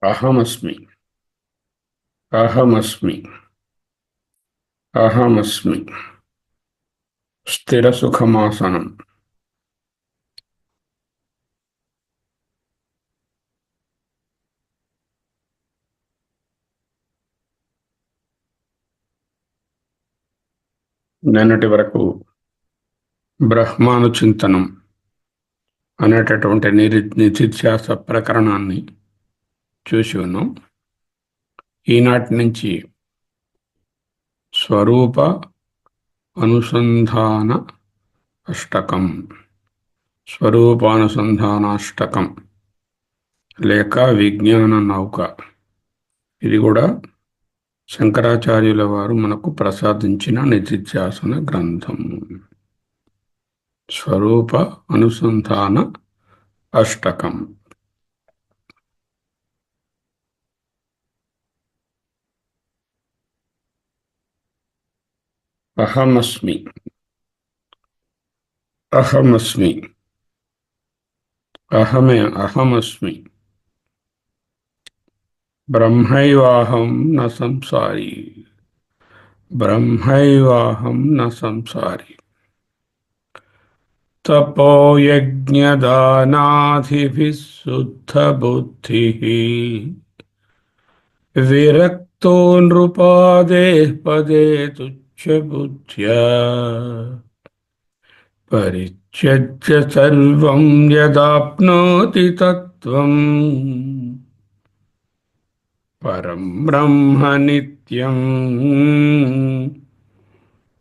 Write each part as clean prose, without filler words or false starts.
అహమస్మి. అహమస్మి. అహమస్మి. స్థిర సుఖమాసనం. నిన్నటి వరకు బ్రహ్మాను చింతనం అనేటటువంటి నిధిధ్యాస ప్రకరణాన్ని చూసి ఉన్నాం. ఈనాటి నుంచి స్వరూప అనుసంధాన అష్టకం, స్వరూపానుసంధానాష్టకం లేక విజ్ఞాన నౌక. ఇది కూడా శంకరాచార్యుల వారు మనకు ప్రసాదించిన నిధిధ్యాసన గ్రంథం. స్వరూప అనుసంధాన అష్టకం. అహమస్మి. అహమస్మి. అహమే అహమస్మి. బ్రహ్మైవాహం న సంసారి. బ్రహ్మైవాహం న సంసారి. తపోయజ్ఞదానాధిభిः శుద్ధబుద్ధిः విరక్తో నృపాదేః పదే తుచ్చబుద్ధ్యా పరిత్యజ్య సర్వం యదాప్నోతి తత్వం పరం బ్రహ్మ నిత్యం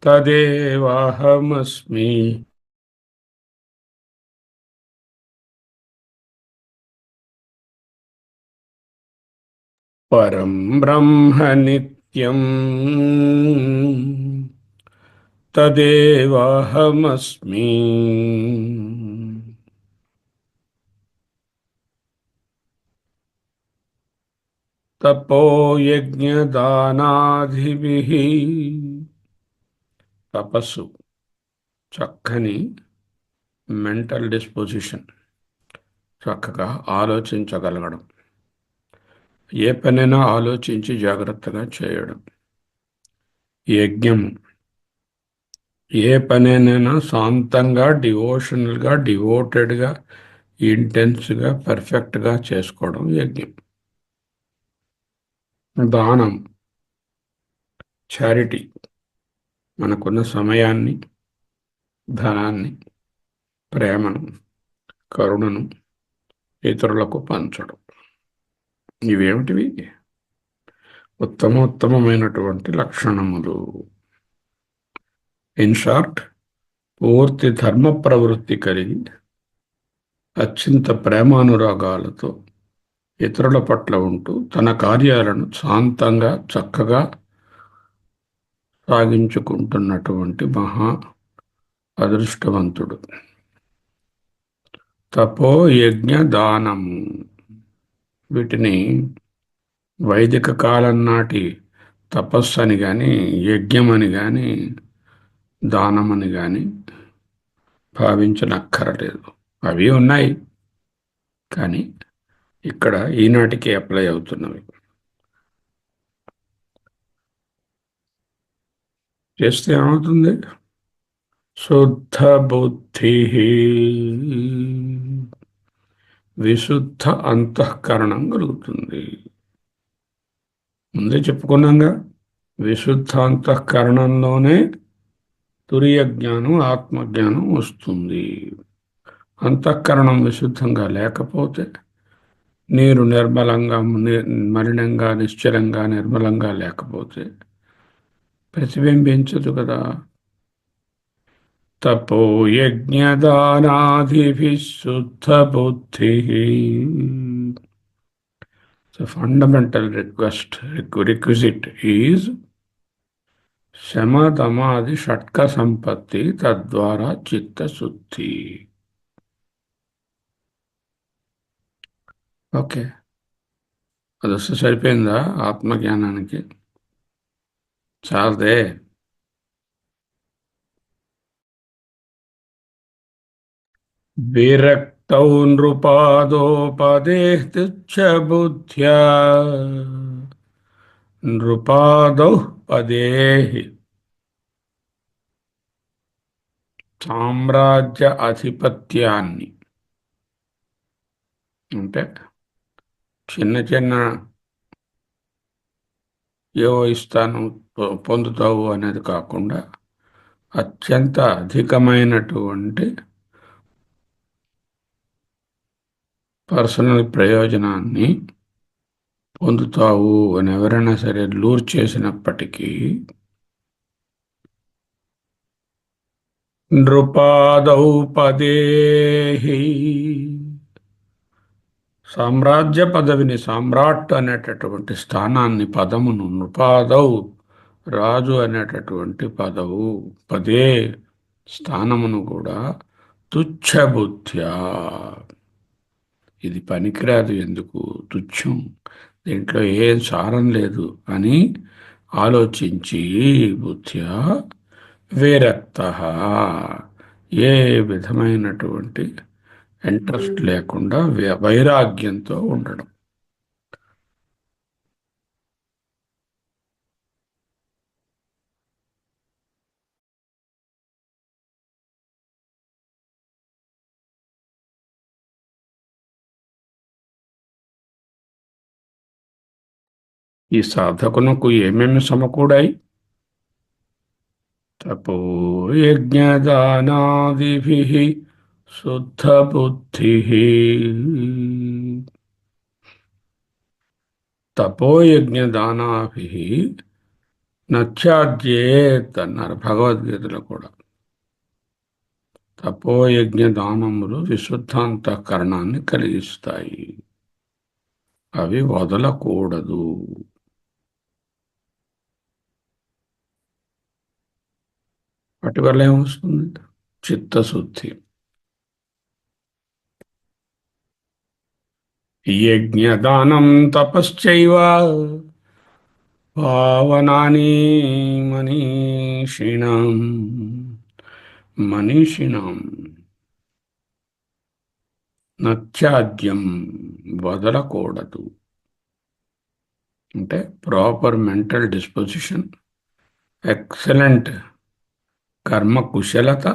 తదేవాహమస్మి. పరం బ్రహ్మ నిత్యం తదేవాహమస్మి. తపోయజ్ఞదానాధిభిః. తపస్సు చక్కని మెంటల్ డిస్పోజిషన్, చక్కగా ఆలోచించగలగడం, ఏ పనైనా ఆలోచించి జాగ్రత్తగా చేయడం. యజ్ఞము ఏ పనైనా శాంతంగా, డివోషనల్గా, డివోటెడ్గా, ఇంటెన్స్గా, పర్ఫెక్ట్గా చేసుకోవడం యజ్ఞం. దానం చారిటీ, మనకున్న సమయాన్ని, ధనాన్ని, ప్రేమను, కరుణను ఇతరులకు పంచడం. ఇవేమిటివి? ఉత్తమోత్తమైనటువంటి లక్షణములు. ఇన్ షార్ట్, పూర్తి ధర్మ ప్రవృత్తి కలిగి అత్యంత ప్రేమానురాగాలతో ఇతరుల పట్ల ఉంటూ తన కార్యాలను శాంతంగా, చక్కగా సాగించుకుంటున్నటువంటి మహా అదృష్టవంతుడు. తపో యజ్ఞ దానము, వీటిని వైదిక కాలం నాటి తపస్సు అని కానీ, యజ్ఞం అని కానీ, దానం అని కానీ భావించనక్కరలేదు. అవి ఉన్నాయి, కానీ ఇక్కడ ఈనాటికి అప్లై అవుతున్నవి. చేస్తే ఏమవుతుంది? శుద్ధ బుద్ధి, విశుద్ధ అంతఃకరణం కలుగుతుంది. ముందే చెప్పుకున్నాగా, విశుద్ధ అంతఃకరణంలోనే తురియ జ్ఞానం, ఆత్మజ్ఞానం వస్తుంది. అంతఃకరణం విశుద్ధంగా లేకపోతే, నీరు నిర్మలంగా, మలినంగా, నిశ్చలంగా, నిర్మలంగా లేకపోతే ప్రతిబింబించదు కదా. తపో యజ్ఞదానాధిభిః శుద్ధ బుద్ధి. The fundamental requisite is శమ దమాది షట్క సంపత్తి, తద్వారా చిత్తశుద్ధి. ఓకే, అది వస్తే సరిపోయిందా ఆత్మజ్ఞానానికి? చాలదే. విరక్త తౌ నృపాదోపదేః తుచ్చ బుద్ధ్యా నృపాదౌ పదేహి సామ్రాజ్య ఆధిపత్యాన్ని అంటే చిన్న చిన్న ఏవో ఇస్తాను పొందుతావు అనేది కాకుండా అత్యంత అధికమైనటువంటి పర్సనల్ ప్రయోజనాన్ని పొందుతావు అని ఎవరైనా సరే లూర్ చేసినప్పటికీ నృపాదౌ పదేహి సామ్రాజ్య పదవిని సామ్రాట్ అనేటటువంటి స్థానాన్ని పదమును నృపాదౌ రాజు అనేటటువంటి పదవు పదే స్థానమును కూడా తుచ్చబుద్ధ్యా ఇది పనికిరాదు ఎందుకు తుచ్చం దీంట్లో ఏం సారం లేదు అని ఆలోచించి బుద్ధ్యా విరక్త ఏ విధమైనటువంటి ఇంట్రెస్ట్ లేకుండా వైరాగ్యంతో ఉండడం. ఈ సాధకునకు ఏమేమి సమకూడాయి? తపో యజ్ఞదానాదిభిః శుద్ధ బుద్ధి, తపోయజ్ఞదానాభిః నత్యాజ్యేత్ అన్నారు భగవద్గీతలో కూడా. తపోయజ్ఞ దానములు విశుద్ధాంతఃకరణాన్ని కలిగిస్తాయి, అవి వదలకూడదు. వాటి వల్ల ఏమొస్తుంది? చిత్తశుద్ధి. యజ్ఞదానం తపశ్చైవ పావనాని మనీషిణాం మనీషిణాం నత్యాజ్యం వదలకూడదు. అంటే ప్రాపర్ మెంటల్ డిస్పోజిషన్, ఎక్సలెంట్ కర్మ కుశలత,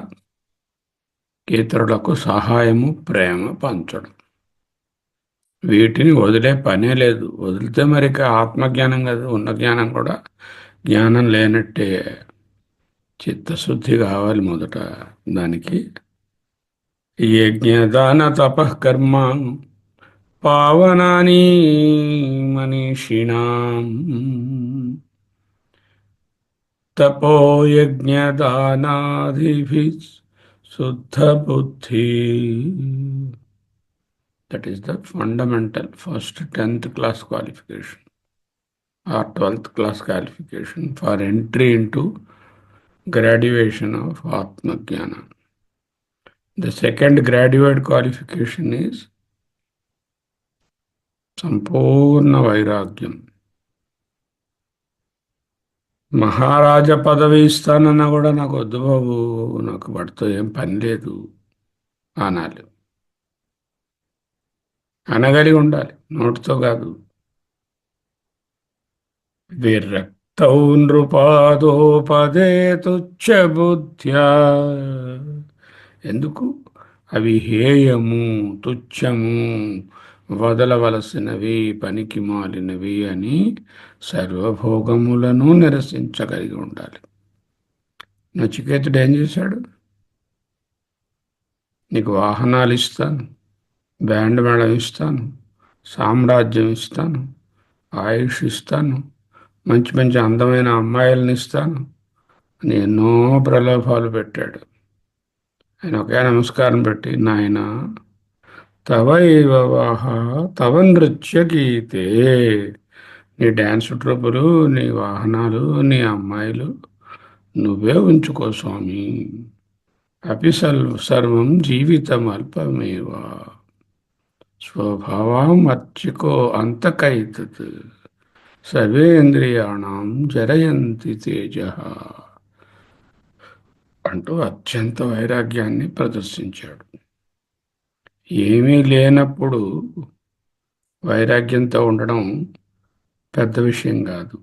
ఇతరులకు సహాయము, ప్రేమ పంచడం, వీటిని వదిలే పనే లేదు. వదిలితే మరి ఆత్మజ్ఞానం కదా, ఉన్న జ్ఞానం కూడా జ్ఞానం లేనట్టే. చిత్తశుద్ధి కావాలి మొదట. దానికి యజ్ఞదాన తపఃకర్మ పావనాని మనీషిణాం తపోయజ్ఞదానాదిభిః శుద్ధ బుద్ధి. That is the fundamental first 10th class qualification or 12th class qualification for entry into graduation of Atma Jnana. The second graduate qualification is Sampurna Vairagyam. మహారాజా పదవి ఇస్తానన్నా కూడా నాకు వద్దు బాబు, నాకు వాటితో ఏం పని లేదు అనాలి. అనగలిగి ఉండాలి, నోటితో కాదు. విరక్తౌ నృపాదోపదే తుచ్చ బుద్ధ్యా. ఎందుకు? అవి హేయము, తుచ్చము, వదలవలసినవి, పనికి మాలినవి అని సర్వభోగములను నిరసించగలిగి ఉండాలి. నచికేతుడు ఏం చేశాడు? నీకు వాహనాలు ఇస్తాను, బ్యాండ్ మేళం ఇస్తాను, సామ్రాజ్యం ఇస్తాను, ఆయుష్ ఇస్తాను, మంచి మంచి అందమైన అమ్మాయిలను ఇస్తాను అని ఎన్నో ప్రలోభాలు పెట్టాడు. ఆయన ఒకే నమస్కారం పెట్టి, నాయన తవైవ వాహ తవ నృత్య గీతే, నీ డ్యాన్స్ ట్రూపులు, నీ వాహనాలు, నీ అమ్మాయిలు నువ్వే ఉంచుకో స్వామి. అపి సర్వం జీవితం అల్పమేవా స్వభావం అర్చికో అంతకైతత్ సర్వేంద్రియాణం జరయంతి తేజ అంటూ అత్యంత వైరాగ్యాన్ని ప్రదర్శించాడు. ఏమీ లేనప్పుడు వైరాగ్యంతో ఉండడం పెద్ద విషయం కాదు.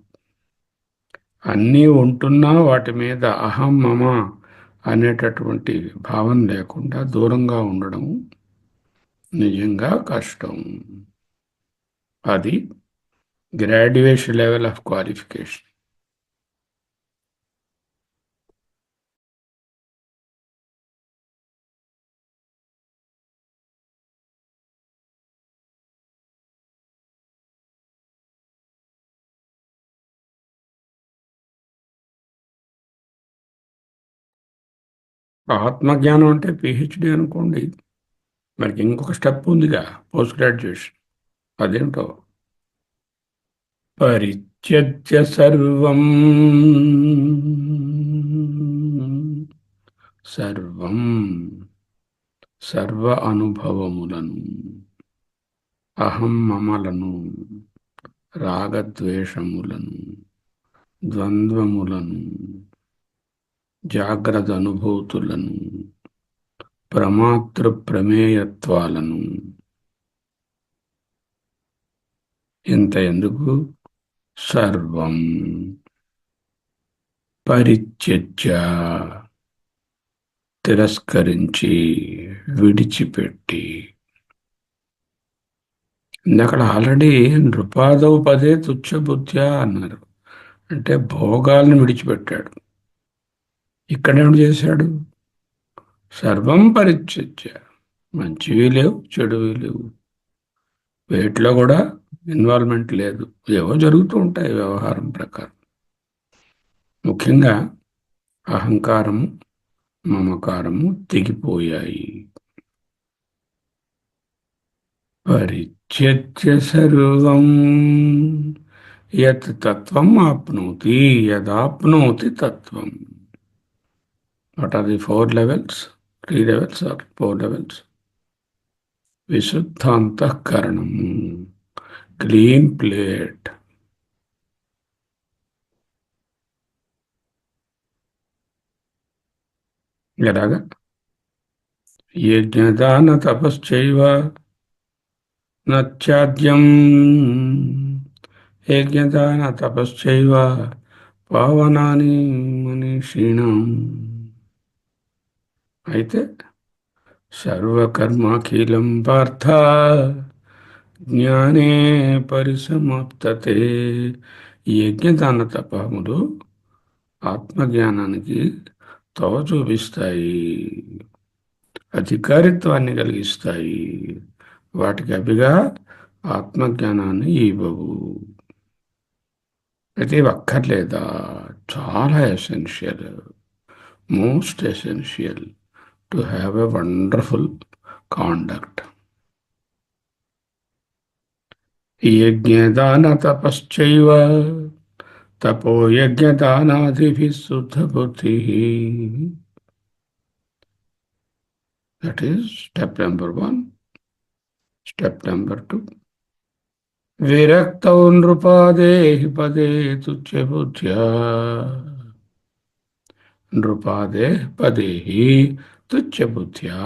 అన్నీ ఉంటున్నా వాటి మీద అహం మమ అనేటటువంటి భావం లేకుండా దూరంగా ఉండడం నిజంగా కష్టం. అది గ్రాడ్యుయేషన్ లెవెల్ ఆఫ్ క్వాలిఫికేషన్. ఆత్మజ్ఞానం అంటే పిహెచ్డి అనుకోండి. మనకి ఇంకొక స్టెప్ ఉందిగా, పోస్ట్ గ్రాడ్యుయేషన్. అదేంటో పరిత్యజ్య సర్వం సర్వం సర్వ అనుభవములను, అహం మమలను, రాగద్వేషములను, ద్వంద్వములను, జాగ్రత్త అనుభూతులను, ప్రమాతృ ప్రమేయత్వాలను, ఇంత ఎందుకు, సర్వం పరిత్యజ్య తిరస్కరించి, విడిచిపెట్టి. ఇందక్కడ ఆల్రెడీ నృపాదౌ పదే తుచ్చబుద్ధ్యా అన్నారు. అంటే భోగాలను విడిచిపెట్టాడు. ఇక్కడేమిటి చేశాడు? సర్వం పరిత్యజ్య. మంచివి లేవు, చెడువి లేవు, వేటిలో కూడా ఇన్వాల్వ్మెంట్ లేదు. ఏవో జరుగుతూ ఉంటాయి వ్యవహారం ప్రకారం. ముఖ్యంగా అహంకారము, మమకారము తెగిపోయాయి. పరిత్యజ్య సర్వం యత్ తత్వం ఆప్నోతి యదాప్నోతి తత్వం. What are the 4 levels? 3 levels or 4 levels? విశుద్ధాంతఃకరణము, క్లీన్ ప్లేట్. ఎలాగా? యజ్ఞదాన తపశ్చైవ నత్యాద్యం, యజ్ఞదాన తపశ్చైవ పావనాని మనీషిణాం. అయితే సర్వకర్మాఖిలం పార్థ జ్ఞానే పరిసమాప్తతే. ఈ యజ్ఞదాన తపములు ఆత్మజ్ఞానానికి తోవ చూపిస్తాయి, అధికారిత్వాన్ని కలిగిస్తాయి. వాటికి అభిగా ఆత్మజ్ఞానాన్ని ఇవ్వవు. అయితే ఇవి అక్కర్లేదా? చాలా essential, most essential to have a wonderful conduct. యజ్ఞదాన తపశ్చైవ తపో యజ్ఞదానాదిభిః శుద్ధబుద్ధి. That is step number 1. Step number 2, విరక్తౌ నృపాదేహి పదే తుచ్చబుద్ధ్యా. నృపాదే పదేహి తుచ్చబుద్ధ్యా.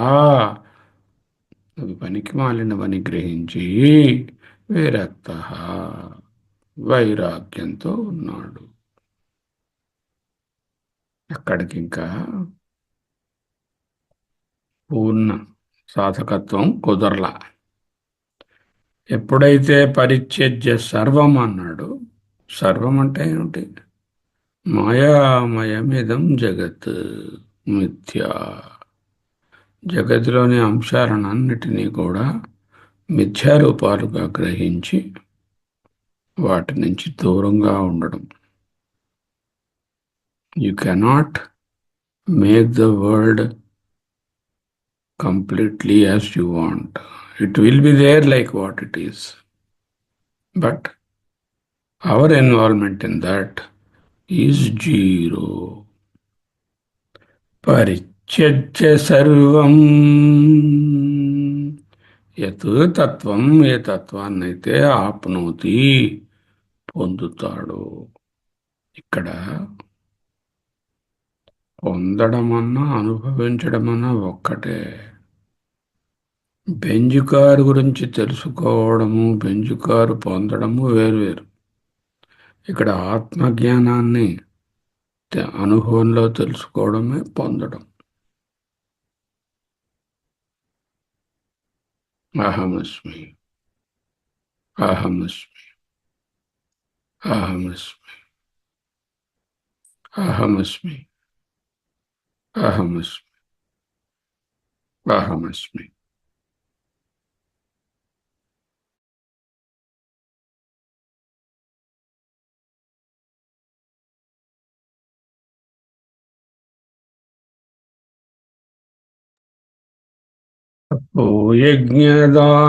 అవి పనికి మాలినవని గ్రహించి విరక్త, వైరాగ్యంతో ఉన్నాడు. అక్కడికి ఇంకా పూర్ణ సాధకత్వం కుదరలా. ఎప్పుడైతే పరిత్యజ్య సర్వం అన్నాడు, సర్వం అంటే ఏమిటి? మాయామయమిదం జగత్ మిథ్యా. జగత్తులోని అంశాలన్నిటినీ కూడా మిథ్యారూపాలుగా గ్రహించి వాటి నుంచి దూరంగా ఉండడం. You cannot make the world completely as you want. It will be there like what it is. But our involvement in that is zero. పరిత్యజ్య సర్వం యత్ తత్వం, ఏ తత్వాన్నైతే ఆప్నోతి పొందుతాడు. ఇక్కడ పొందడమన్నా అనుభవించడమన్నా ఒక్కటే. బెంజ్ కారు గురించి తెలుసుకోవడము, బెంజ్ కారు పొందడము వేరువేరు. ఇక్కడ ఆత్మజ్ఞానాన్ని అనుభవంలో తెలుసుకోవడమే పొందడం. అహమస్మి, అహమస్మి, అహమస్మి, అహమస్మి, అహమస్మి, అహమస్మి. ఓ యజ్ఞదానాదిభిర్శుద్ధ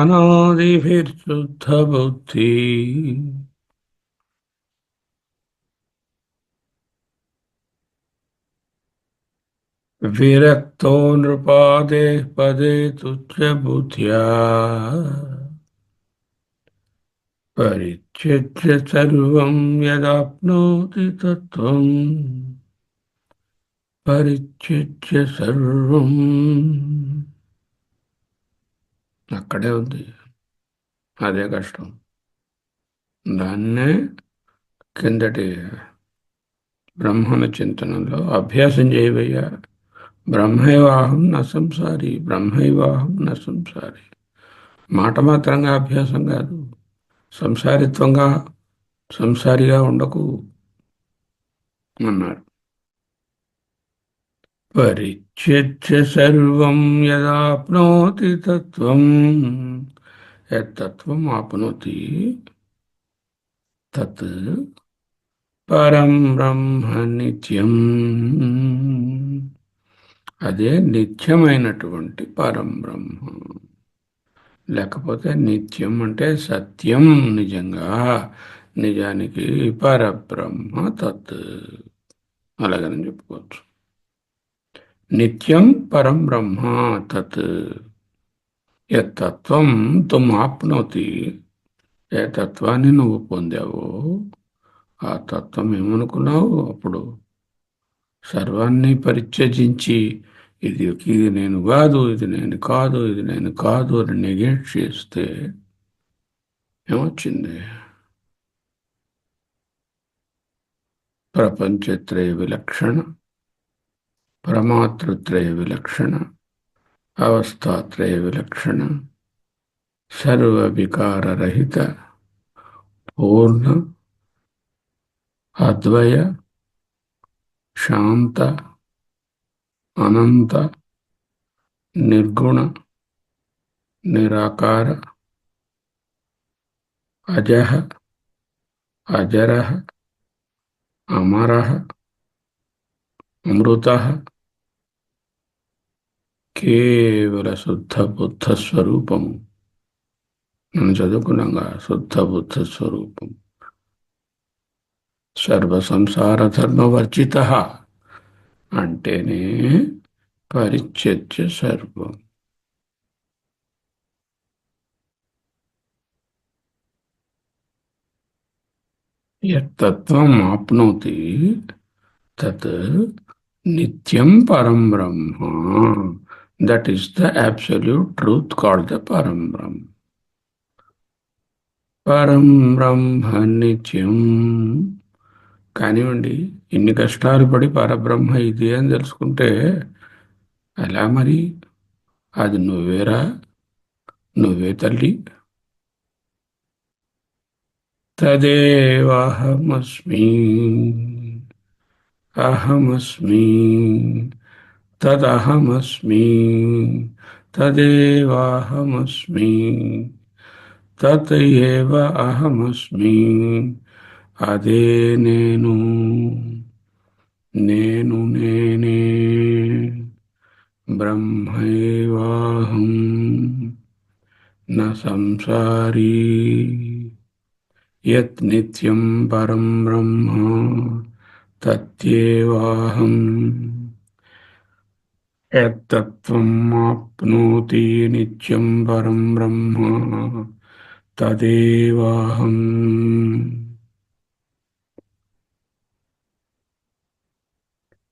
బుద్ధి విరక్తో నృపాదే పదే తుచ్చ బుద్ధ్యా పరిచ్ఛిద్య సర్వం యదాప్నోతి తత్వం. పరిచ్ఛిద్య సర్వం అక్కడే ఉంది. అదే కష్టం. దాన్నే కిందటి బ్రహ్మణ చింతనలో అభ్యాసం చేయవయ్యా. బ్రహ్మైవాహం న సంసారి, బ్రహ్మైవాహం న సంసారి. మాట మాత్రంగా అభ్యాసం కాదు. సంసారిత్వంగా, సంసారిగా ఉండకు అన్నారు. పరిచ్ఛిద్య సర్వం యదాప్నోతి తత్వం. యత్తత్వం ఆప్నోతి తత్ పరం బ్రహ్మ నిత్యం. అదే నిత్యమైనటువంటి పరం బ్రహ్మ. లేకపోతే నిత్యం అంటే సత్యం, నిజంగా, నిజానికి పరబ్రహ్మ తత్ అలాగని చెప్పుకోవచ్చు. నిత్యం పరం బ్రహ్మ తత్ యత్తత్వం తుమ్ ఆప్నోతి. ఏ తత్వాన్ని నువ్వు పొందావో ఆ తత్వం ఏమనుకున్నావు? అప్పుడు సర్వాన్ని పరిత్యజించి ఇది నేను కాదు, ఇది నేను కాదు, ఇది నేను కాదు అని నెగేట్ చేస్తే ఏమొచ్చింది? ప్రపంచత్రయ విలక్షణ, ప్రమాతృత్రయ విలక్షణ, అవస్థాత్రయ విలక్షణ, సర్వ వికారరహిత పూర్ణ అద్వయ శాంత అనంత నిర్గుణ నిరాకార అజః అజరః అమరః అమృతః కేవల శుద్ధ బుద్ధ స్వరూపము. మనం చదువుకున్నాగా, శుద్ధ బుద్ధ స్వరూపం. సర్వ సంసార ధర్మవర్జిత అంటేనే పరిచ్ఛేద్య సర్వం. యత్తత్వం ఆప్నోతి తత్ నిత్యం పరం బ్రహ్మ. That is the absolute truth called the param Brahma. పరం బ్రహ్మ నిత్యం. కానివ్వండి, ఇన్ని కష్టాలు పడి పరబ్రహ్మ ఇది అని తెలుసుకుంటే అలా మరి అది నువ్వేరా, నువ్వే తల్లి. తదేవాహమస్మి, అహమస్మి, తదహమస్మి, తదేవాహమస్మి, తత్ ఏవ అహమస్మి. అదే నేను, నేను నేనే. బ్రహ్మైవాహం న సంసారీ. యత్ నిత్యం పరం బ్రహ్మ తత్యేవాహం. యత్తత్వం ఆప్నోతి నిత్యం పరం బ్రహ్మ తదేవాహం.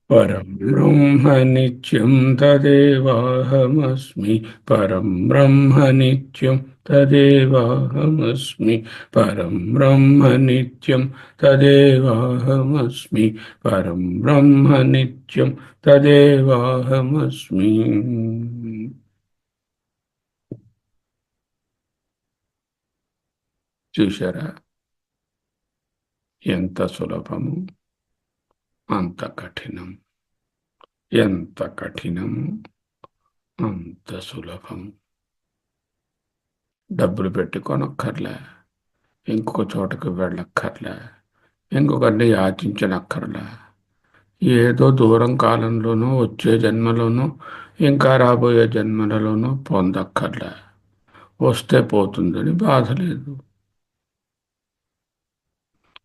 परं ब्रह्म नित्यं तदेवाहमस्मि परं ब्रह्म नित्यं तदेवाहमस्मि परं ब्रह्म नित्यं तदेवाहमस्मि परं ब्रह्म नित्यं तदेवाहमस्मि. చూశారా? ఎంత సులభము, అంత కఠినం. ఎంత కఠినము, అంత సులభం. డబ్బులు పెట్టి కొనక్కర్లే, ఇంకొక చోటకు వెళ్ళక్కర్లే, ఇంకొకరిని యాచించనక్కర్లే. ఏదో దూరం కాలంలోనూ వచ్చే జన్మలోనూ ఇంకా రాబోయే జన్మలలోనూ పొందక్కర్లే. వస్తే పోతుందని బాధ లేదు.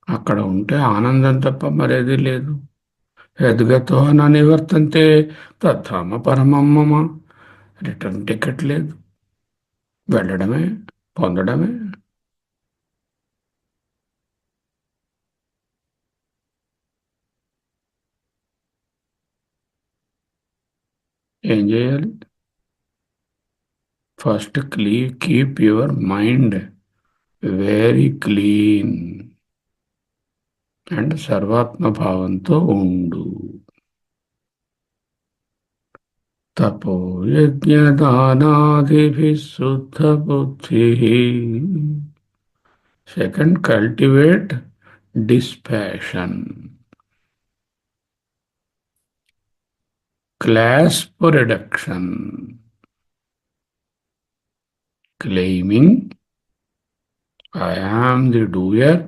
అక్కడ ఉంటే ఆనందం తప్ప మరేది లేదు. ఎదుగతో నా నివర్తంతే తత్ధామ పరమమ్మమ. రిటర్న్ టికెట్ లేదు, వెళ్ళడమే, పొందడమే. ఏం చేయాలి? First keep your mind very clean and సర్వాత్మ భావంతో ఉండు. తపో యజ్ఞదానాదిభిः శుద్ధ బుద్ధి. Second, cultivate dispassion. Clasp reduction. Claiming I am the doer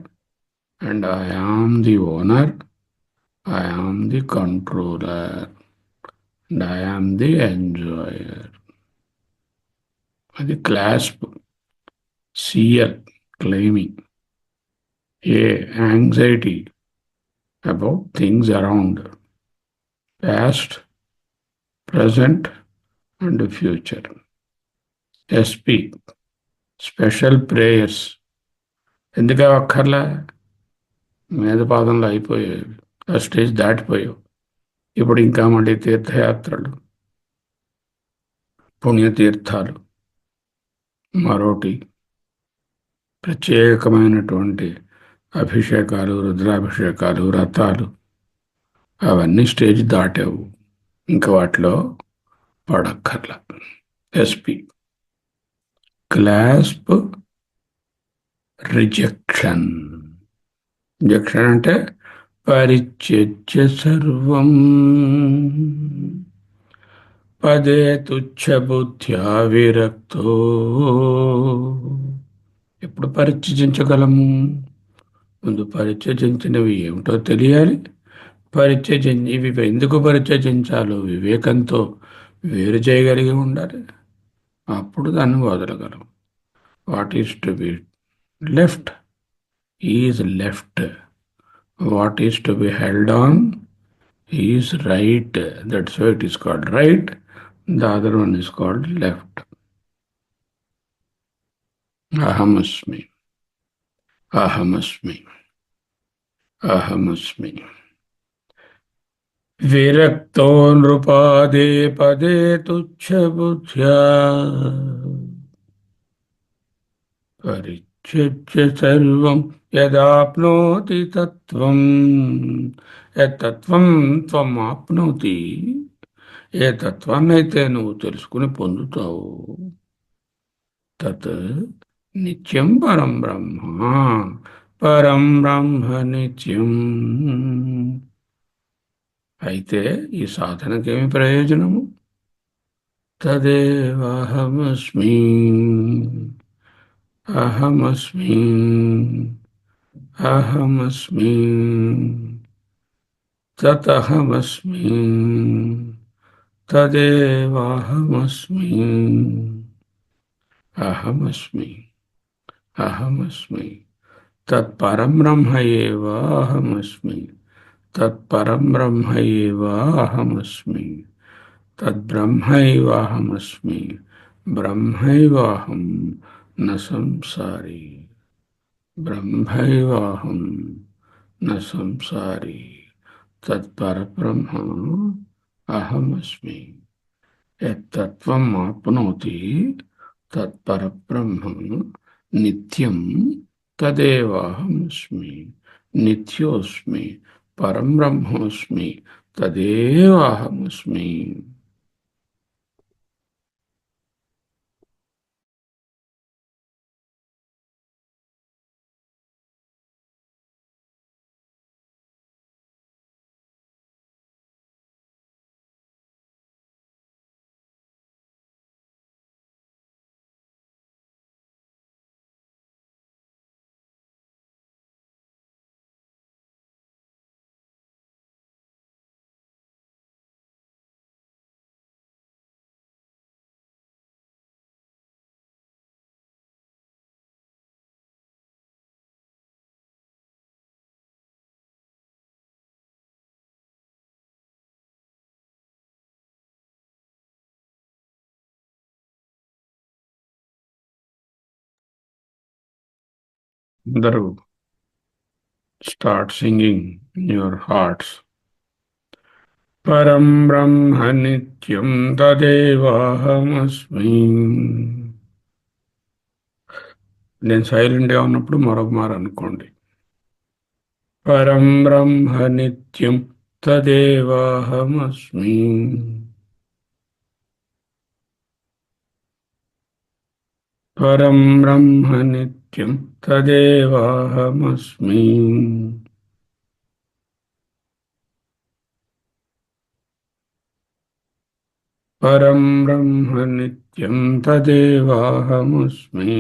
and I am the owner, I am the controller and I am the enjoyer. అది clasp. CL, claiming. A, anxiety about things around, past, present and future. SP, special prayers. ఎందుకు అక్కర్లే, మీద పాదంలో అయిపోయాయి, ఆ stage దాటిపోయావు. ఇప్పుడు ఇంకా మళ్ళీ తీర్థయాత్రలు, పుణ్యతీర్థాలు, మరోటి ప్రత్యేకమైనటువంటి అభిషేకాలు, రుద్రాభిషేకాలు, వ్రతాలు, అవన్నీ స్టేజ్ దాటావు. ఇంకా వాటిలో పడక్కర్ల. ఎస్పి, క్లాస్ప్ రిజెక్షన్. రిజెక్షన్ అంటే పరిత్యజ్య సర్వం పదే తుచ్చబుద్ధ్యా విరక్తో. ఎప్పుడు పరిత్యజించగలము? ముందు పరిత్యజించినవి ఏమిటో తెలియాలి. ఇవి ఎందుకు పరిత్యజించాలో వివేకంతో వేరు చేయగలిగి ఉండాలి. అప్పుడు దాన్ని వదలగలం. What is to be left is left, what is to be held on is right. That's why it is called right, the other one is called left. అహమస్మి, అహమస్మి, అహమస్మి. విరక్తో నృపాదే పదే తుచ్చబుద్ధ్యా పరిత్యజ్య సర్వం యదాప్నోతి తత్వం. యత్తత్వం త్వం ఆప్నోతి. ఏ తత్వాన్నైతే నువ్వు తెలుసుకుని పొందుతావు, తత్ నిత్యం పరం బ్రహ్మ. పరం బ్రహ్మ నిత్యం. అయితే ఈ సాధనకేమి ప్రయోజనము? తదేవాహమస్మి, అహమస్మి, అహమస్మి, తతహమస్మి, తదేవాహమస్మి. అహమస్మి, అహమస్మి, తత్పరం బ్రహ్మ ఏవ అహమస్మి, తత్పరం బ్రహ్మ ఏవ అహమస్మి, తద్బ్రహ్మైవాహమస్మి, బ్రహ్మైవాహం న సంసారి, బ్రహ్మైవాహం న సంసారి, తత్పరబ్రహ్మ అహమస్మి. యత్తత్వం ఆప్నోతి తత్పరబ్రహ్మ నిత్యం తదేవాహమస్మి. నిత్యోస్మి, పరం బ్రహ్మోస్మి, తదేవాహమస్మి. అందరూ start singing in your hearts. పరం బ్రహ్మ నిత్యం తదేవాహమస్మి. నేను సైలెంట్గా ఉన్నప్పుడు మరొక మారు అనుకోండి. పరం బ్రహ్మ నిత్యం తదేవాహమస్మి. పరం బ్రహ్మ నిత్యం తదేవాహమస్మి. పరం బ్రహ్మ నిత్యం తదేవాహమస్మి.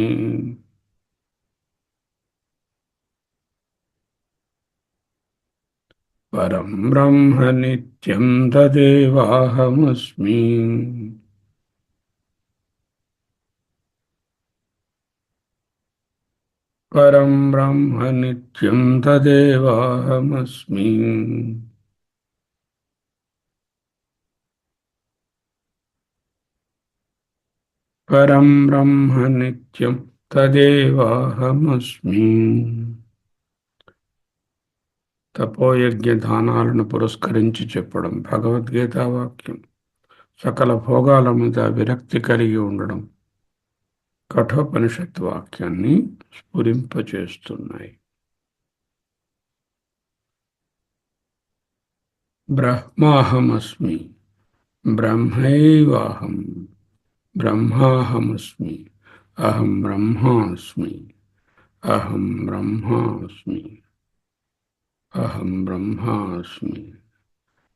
పరం బ్రహ్మ నిత్యం తదేవాహమస్మి. పరం బ్రహ్మ నిత్యం తదేవాహమస్మి. పరం బ్రహ్మ నిత్యం తదేవాహమస్మి. తపోయజ్ఞ దానాలను పురస్కరించి చెప్పడం భగవద్గీత వాక్యం. సకల భోగాల మీద విరక్తి కలిగి ఉండడం కఠోపనిషత్ వాక్యాన్ని స్ఫురింపచేస్తున్నాయి. బ్రహ్మాహమస్మి, బ్రహ్మైవాహం, బ్రహ్మాహమస్మి, అహం బ్రహ్మాస్మి, అహం బ్రహ్మాస్మి, అహం బ్రహ్మాస్మి.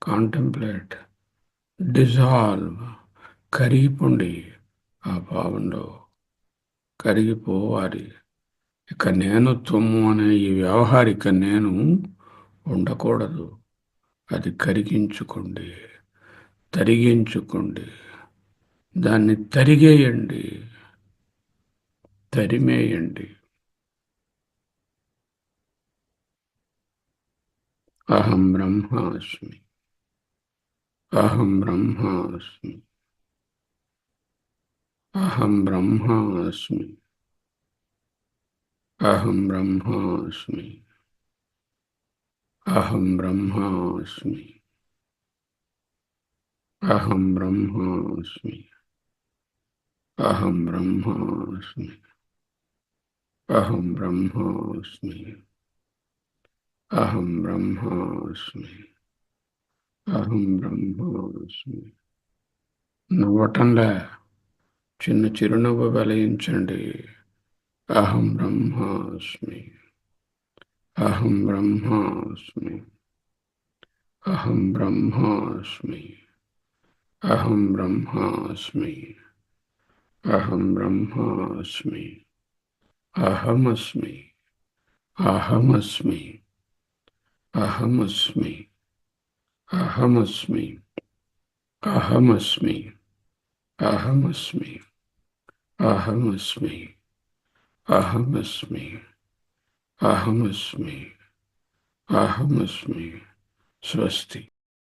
కాంటెంప్లేట్, డిజాల్వ్, కరిగిపోండి. ఆ భావంలో కరిగిపోవాలి. ఇక నేను తుమ్ము అనే ఈ వ్యవహారిక నేను ఉండకూడదు. అది కరిగించుకోండి, తరిగించుకోండి, దాన్ని తరిగేయండి, తరిమేయండి. అహం బ్రహ్మాస్మి, అహం బ్రహ్మాస్మి, అహం బ్రహ్మాస్మి, అహం బ్రహ్మాస్మి, అహం బ్రహ్మాస్మి, అహం బ్రహ్మాస్మి, అహం బ్రహ్మాస్మి, అహం బ్రహ్మాస్మి, అహం బ్రహ్మాస్మి, అహం బ్రహ్మాస్మి. నవ్వటంలే, చిన్న చిరునవ్వు వెలయించండి. అహం బ్రహ్మాస్మి, అహం బ్రహ్మాస్మి, అహం బ్రహ్మాస్మి, అహం బ్రహ్మాస్మి, అహం బ్రహ్మాస్మి, అహమస్మి, అహమస్మి, అహమస్మి, అహమస్మి, అహమస్మి, అహమస్మి, అహమస్మి, అహమస్మి, అహమస్మి, అహమస్మి. స్వస్తి.